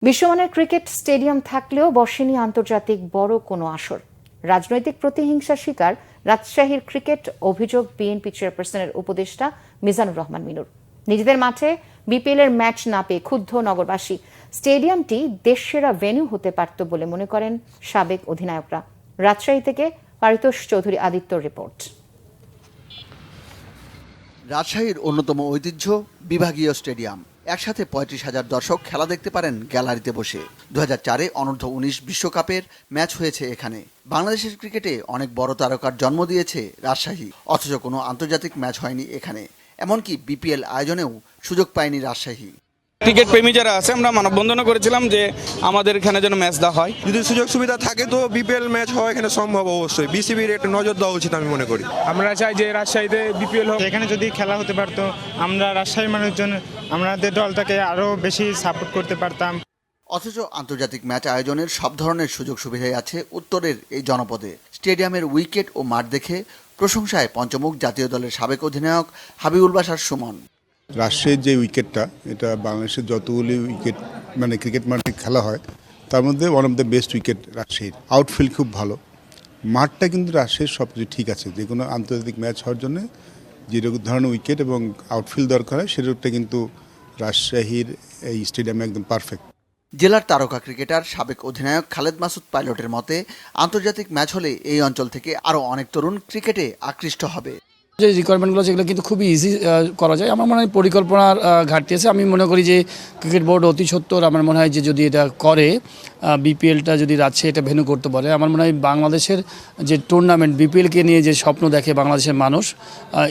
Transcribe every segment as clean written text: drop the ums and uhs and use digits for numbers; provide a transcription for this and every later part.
বিশ্বমানের cricket stadium থাকলেও বসেনি আন্তর্জাতিক বড় কোনো আসর। রাজনৈতিক প্রতিহিংসার শিকার রাজশাহীর ক্রিকেট অভিযোগ বিএনপি চেয়ারপারসনের উপদেষ্টা মিজানুর রহমান মিনুর। নিজেদের মাঠে বিপিএল এর ম্যাচ না পেয়ে ক্ষুব্ধ নগরবাসী। স্টেডিয়ামটি দেশসেরা ভেন্যু হতে পারত বলে মনে করেন সাবেক অধিনায়করা। রাজশাহী থেকে পারিতোষ চৌধুরী আদিত্যর রিপোর্ট। রাজশাহীর অন্যতম ঐতিহ্য বিভাগীয় স্টেডিয়াম। একসাথে ৩৫,০০০ দর্শক খেলা দেখতে পারেন গ্যালারিতে বসে। ২০০৪-এ অনূর্ধ্ব-১৯ বিশ্বকাপের ম্যাচ হয়েছে এখানে। বাংলাদেশের ক্রিকেটে অনেক বড় তারকার জন্ম দিয়েছে রাজশাহী, অথচ কোনো আন্তর্জাতিক ম্যাচ হয়নি এখানে। এমনকি বিপিএল আয়োজনেও সুযোগ পায়নি রাজশাহী। ক্রিকেট প্রেমী যারা আছে আমরা মানববন্ধন করেছিলাম যে আমাদের এখানে যেন ম্যাচ দেওয়া হয়। যদি সুযোগ সুবিধা থাকে তো বিপিএল ম্যাচ হয় এখানে সম্ভব। অবশ্যই বিসিবির একটা নজর দেওয়া উচিত আমি মনে করি। আমরা চাই যে রাজশাহীতে বিপিএল হোক। এখানে যদি খেলা হতে পারতো আমরা রাজশাহী মানুষজন আমাদের দলটাকে আরো বেশি সাপোর্ট করতে পারতাম। অথচ আন্তর্জাতিক ম্যাচ আয়োজনের সব ধরনের সুযোগ সুবিধাই আছে উত্তরের এই জনপদে। স্টেডিয়ামের উইকেট ও মাঠ দেখে প্রশংসায় পঞ্চমুখ জাতীয় দলের সাবেক অধিনায়ক হাবিবুল বাশার সুমন। রাজশাহীর যে উইকেটটা, এটা বাংলাদেশের যতগুলি উইকেট ক্রিকেট মাঠে খেলা হয় তার মধ্যে one of the best wicket রাজশাহীর। আউটফিল্ড খুব ভালো, মাঠটা কিন্তু রাজশাহীর সব কিছু ঠিক আছে। যে কোনো আন্তর্জাতিক ম্যাচ হওয়ার জন্য যে ধরনের উইকেট এবং আউটফিল্ড দরকার হয় সেটা কিন্তু রাজশাহীর এই স্টেডিয়ামে একদম পারফেক্ট। জেলার তারকা ক্রিকেটার সাবেক অধিনায়ক খালেদ মাসুদ পাইলটের মতে, আন্তর্জাতিক ম্যাচ হলে এই অঞ্চল থেকে আরও অনেক তরুণ ক্রিকেটে আকৃষ্ট হবে। যে রিকোয়ারমেন্টগুলো যেগুলো কিন্তু খুবই ইজি করা যায়। আমার মনে হয় পরিকল্পনার ঘাটতি আছে। আমি মনে করি যে ক্রিকেট বোর্ড অতি সত্বর আমার মনে হয় যে যদি এটা করে, বিপিএলটা যদি রাজশাহী এটা ভেন্যু করতে পারে, আমার মনে হয় বাংলাদেশের যে টুর্নামেন্ট বিপিএলকে নিয়ে যে স্বপ্ন দেখে বাংলাদেশের মানুষ,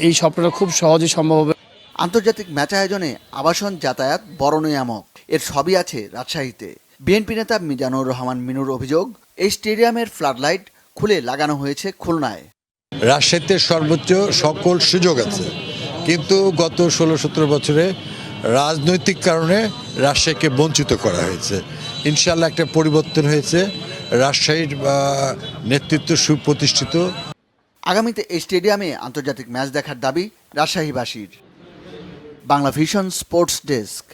এই স্বপ্নটা খুব সহজেই সম্ভব হবে। আন্তর্জাতিক ম্যাচ আয়োজনে আবাসন, যাতায়াত বড় নিয়ামক, এর সবই আছে রাজশাহীতে। বিএনপি নেতা মিজানুর রহমান মিনুর অভিযোগ, এই স্টেডিয়ামের ফ্লাডলাইট খুলে লাগানো হয়েছে খুলনায়। রাজশাহীতে সর্বোচ্চ সকল সুযোগ আছে, কিন্তু গত ১৬-১৭ বছরে রাজনৈতিক কারণে রাজশাহীকে বঞ্চিত করা হয়েছে। ইনশাআল্লাহ একটা পরিবর্তন হয়েছে, রাজশাহীর নেতৃত্ব সুপ্রতিষ্ঠিত। আগামীতে এই স্টেডিয়ামে আন্তর্জাতিক ম্যাচ দেখার দাবি রাজশাহীবাসীর। Bangla Vision sports desk.